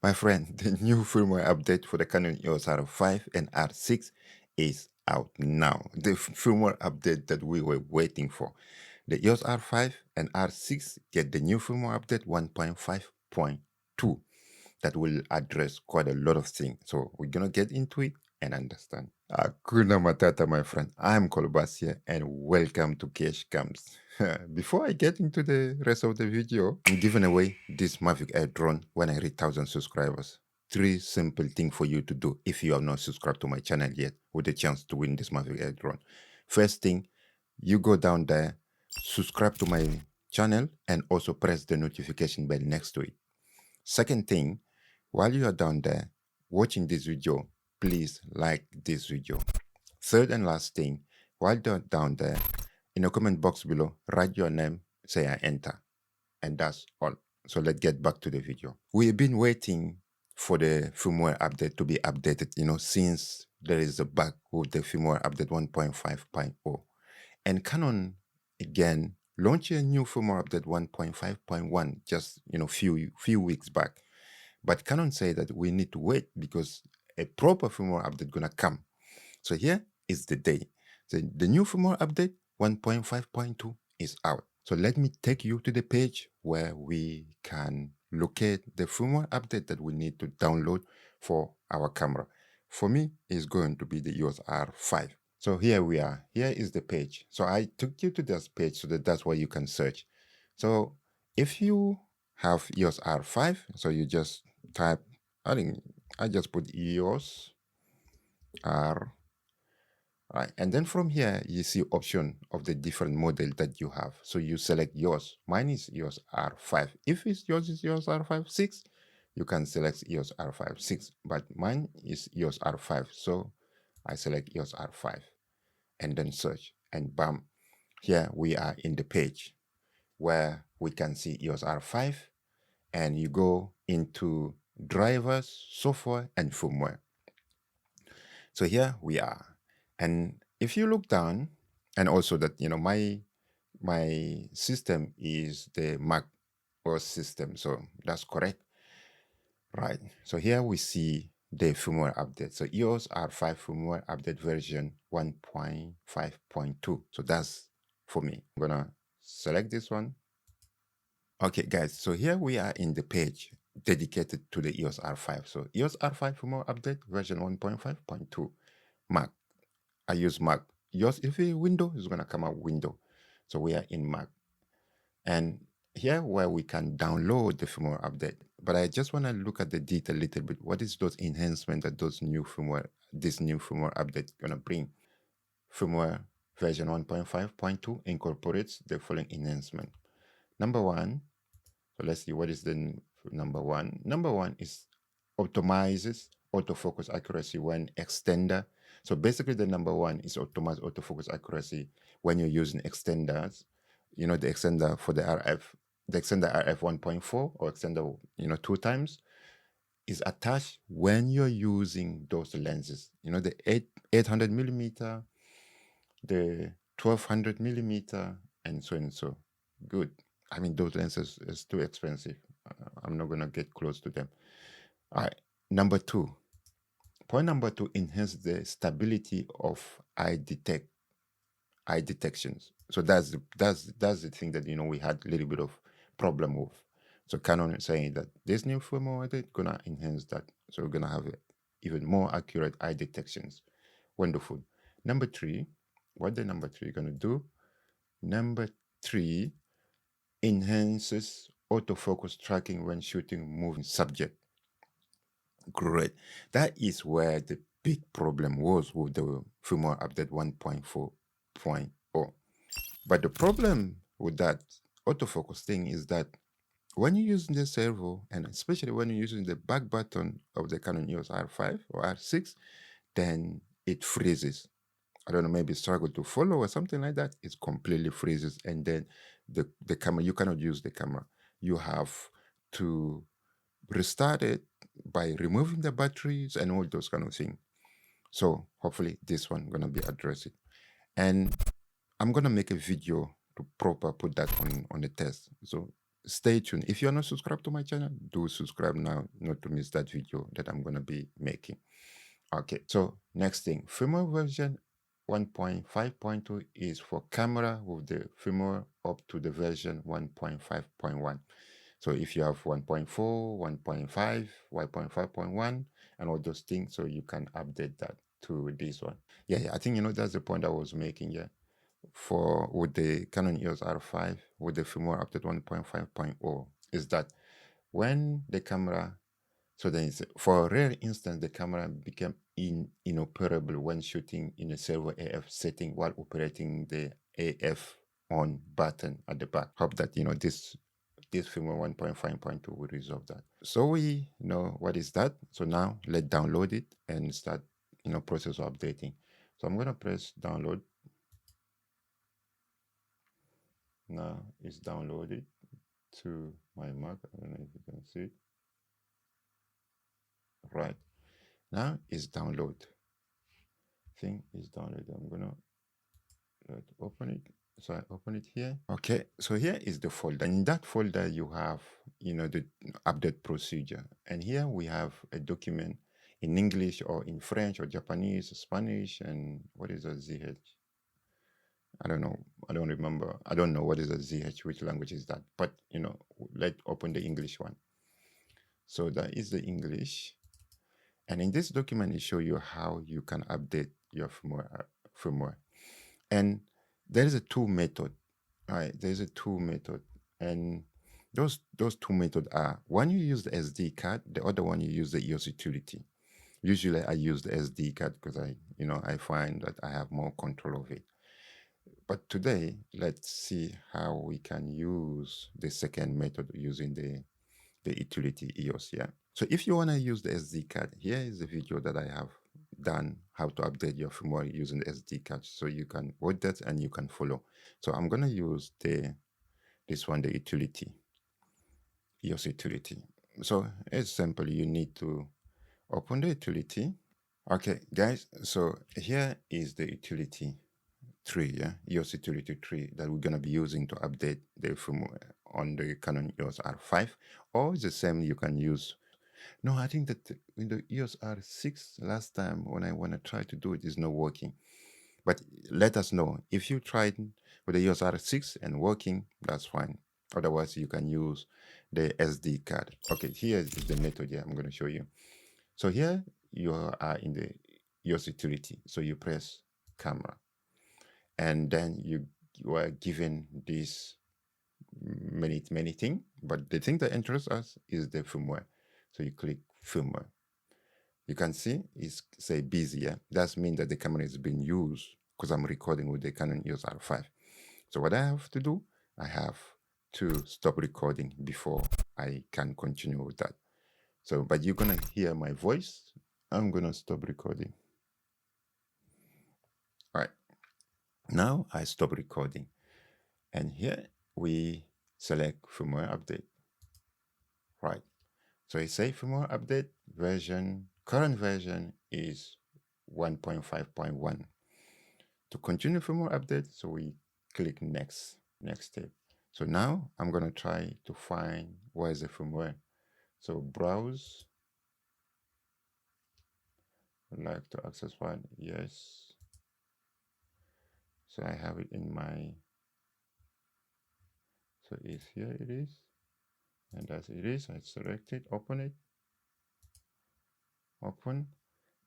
My friend, the new firmware update for the Canon EOS R5 and R6 is out now. The firmware update that we were waiting for. The EOS R5 and R6 get the new firmware update 1.5.2 that will address quite a lot of things. So we're going to get into it and understand. Hakuna Matata, my friend. I'm Kolobas here and welcome to Cash Cams. Before I get into the rest of the video, I'm giving away this Mavic Air drone when I reach 1,000 subscribers. 3 simple things for you to do if you have not subscribed to my channel yet with a chance to win this Mavic Air drone. First thing, you go down there, subscribe to my channel and also press the notification bell next to it. Second thing, while you are down there watching this video, please like this video. Third and last thing, while you're down there, in the comment box below, write your name, say I enter. And that's all. So let's get back to the video. We've been waiting for the firmware update to be updated, since there is a bug with the firmware update 1.5.0. And Canon, again, launched a new firmware update 1.5.1 just, few weeks back. But Canon said that we need to wait because a proper firmware update gonna come. So here is the day. So the new firmware update 1.5.2 is out. So let me take you to the page where we can locate the firmware update that we need to download for our camera. For me, it's going to be the EOS R5. So here we are. Here is the page. So I took you to this page so that's where you can search. So if you have EOS R5, so you just type, I just put EOS R, right? And then from here, you see option of the different model that you have. So you select yours. Mine is EOS R5. If yours is EOS R5 6, you can select EOS R5 6. But mine is EOS R5. So I select EOS R5 and then search. And bam, here we are in the page where we can see EOS R5. And you go into drivers, software, and firmware. So here we are. And if you look down, and also that, my system is the Mac OS system. So that's correct. Right. So here we see the firmware update. So EOS R5 firmware update version 1.5.2. So that's for me. I'm going to select this one. Okay, guys. So here we are in the page dedicated to the EOS R5. So EOS R5 firmware update version 1.5.2. Mac. I use Mac. Yours, if it's Windows, it's going to come out window. So we are in Mac. And here where we can download the firmware update. But I just want to look at the detail a little bit. What is those enhancements that this new firmware update going to bring? Firmware version 1.5.2 incorporates the following enhancement. Number one, so let's see what is the number one. Number one is optimizes autofocus accuracy when extender. So basically the number one is optimize autofocus accuracy when you're using extenders. The extender for the Extender RF1.4 or extender, 2 times is attached when you're using those lenses. The 800 millimeter, the 1200 millimeter, and so and so. Good. I mean, those lenses is too expensive. I'm not gonna get close to them. All right. Number two. Point number two, enhance the stability of eye detections. So that's the thing that we had a little bit of problem with. So Canon is saying that this new firmware is gonna enhance that. So we're gonna have even more accurate eye detections. Wonderful. Number three, what the number three gonna do? Number three enhances autofocus tracking when shooting moving subject. Great. That is where the big problem was with the firmware update 1.4.0. But the problem with that autofocus thing is that when you're using the servo, and especially when you're using the back button of the Canon EOS R5 or R6, then it freezes. I don't know, maybe struggle to follow or something like that. It completely freezes, and then the camera, you cannot use the camera. You have to restart it by removing the batteries and all those kind of things. So hopefully this one gonna be addressed. And I'm gonna make a video to proper put that on the test. So stay tuned. If you're not subscribed to my channel, do subscribe now, not to miss that video that I'm gonna be making. Okay, so next thing, firmware version 1.5.2 is for camera with the firmware up to the version 1.5.1. So if you have 1.4, 1.5, 1.5.1, and all those things, so you can update that to this one. Yeah, I think that's the point I was making. Yeah, for with the Canon EOS R5 with the firmware update 1.5.0 is that when the camera, so then for a rare instance, the camera became inoperable when shooting in a servo AF setting while operating the AF on button at the back. Hope that this firmware 1.5.2 will resolve that. So we know what is that. So now let's download it and start process of updating. So I'm gonna press download. Now it's downloaded to my Mac. I don't know if you can see it. Right. Now it's download. Thing is downloaded. I'm gonna open it. So I open it here. Okay, so here is the folder. In that folder, you have the update procedure, and here we have a document in English or in French or Japanese, Spanish, and what is a ZH? I don't know. I don't remember. I don't know what is a ZH. Which language is that? But let's open the English one. So that is the English, and in this document, it shows you how you can update your firmware. And there is a two method. Right, there's a two method, and those two methods are: one you use the SD card, the other one you use the EOS utility. Usually, I use the SD card because I find that I have more control of it. But today, let's see how we can use the second method using the utility EOS. Yeah. So if you want to use the SD card, here is the video that I have done how to update your firmware using the SD card. So you can watch that and you can follow. So I'm gonna use this one, the utility, EOS utility. So it's simple. You need to open the utility. Okay, guys. So here is the utility 3, yeah, EOS utility 3 that we're gonna be using to update the firmware on the Canon EOS R5, or the same you can use. No, I think that in the EOS R6 last time when I wanna try to do it is not working. But let us know if you tried with the EOS R6 and working, that's fine. Otherwise, you can use the SD card. Okay, here is the method. Yeah, I'm going to show you. So here you are in the EOS utility. So you press camera, and then you are given this many thing. But the thing that interests us is the firmware. So you click firmware. You can see it's say busy. Yeah, that means that the camera is being used because I'm recording with the Canon EOS R5. So what I have to do, I have to stop recording before I can continue with that. So, but you're gonna hear my voice. I'm gonna stop recording. All right. Now I stop recording, and here we select firmware update. Right. So I say firmware update version. Current version is 1.5.1. To continue firmware update, so we click next step. So now I'm going to try to find where is the firmware. So browse, I'd like to access file, yes. So I have it in my, so it's here it is. And as it is, I select it, open it, open.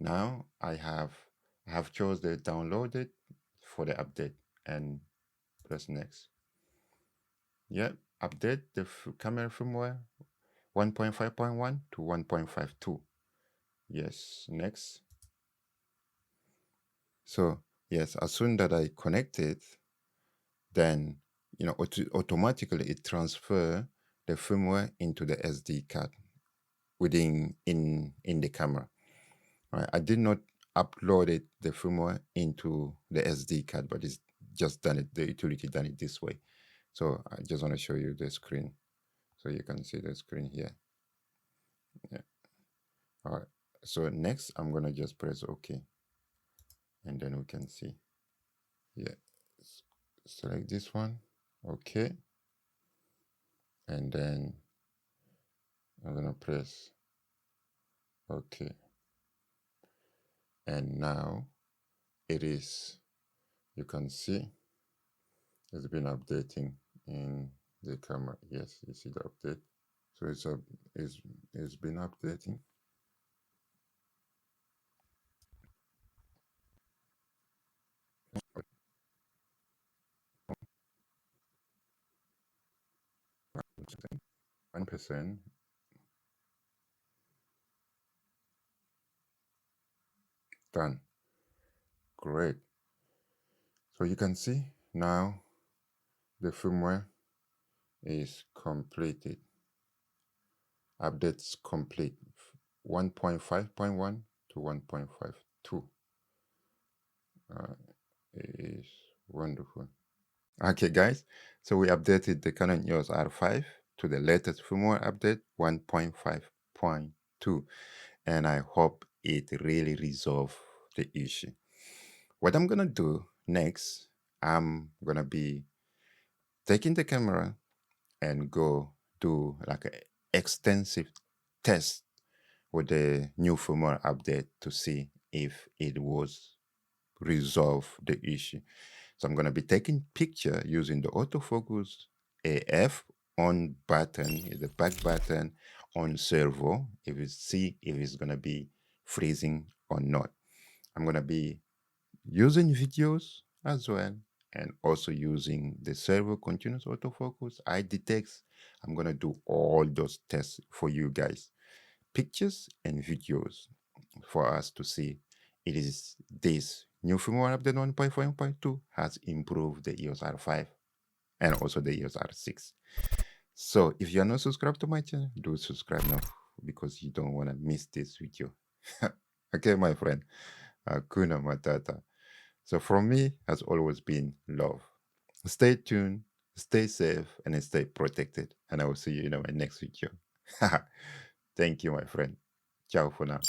Now I have chose the downloaded for the update and press next. Yeah, update the camera firmware 1.5.1 to 1.5.2. Yes, next. So yes, as soon that I connect it, then automatically it transfer the firmware into the SD card in the camera. Right? I did not upload it the firmware into the SD card, but it's just done it. The utility done it this way. So I just want to show you the screen, so you can see the screen here. Yeah. All right. So next, I'm gonna just press OK, and then we can see. Yeah. Select this one. Okay. and then I'm gonna press OK. And now it is, you can see it's been updating in the camera. Yes, you see the update. So it's been updating. %. Done. Great. So you can see now the firmware is completed. Updates complete. 1.5.1 to 1.5.2. Is wonderful. Okay, guys. So we updated the Canon EOS R5 to the latest firmware update 1.5.2, and I hope it really resolved the issue. What I'm gonna do next, I'm gonna be taking the camera and go do like an extensive test with the new firmware update to see if it was resolve the issue. So I'm going to be taking picture using the autofocus AF on button, the back button on servo, if you see if it's going to be freezing or not. I'm going to be using videos as well, and also using the servo continuous autofocus, I detect. I'm going to do all those tests for you guys, pictures and videos, for us to see it is this new firmware update 1.4.2 has improved the EOS R5 and also the EOS R6. So if you are not subscribed to my channel, do subscribe now because you don't want to miss this video. Okay, my friend. Hakuna Matata. So from me has always been love. Stay tuned, stay safe, and stay protected. And I will see you in my next video. Thank you, my friend. Ciao for now.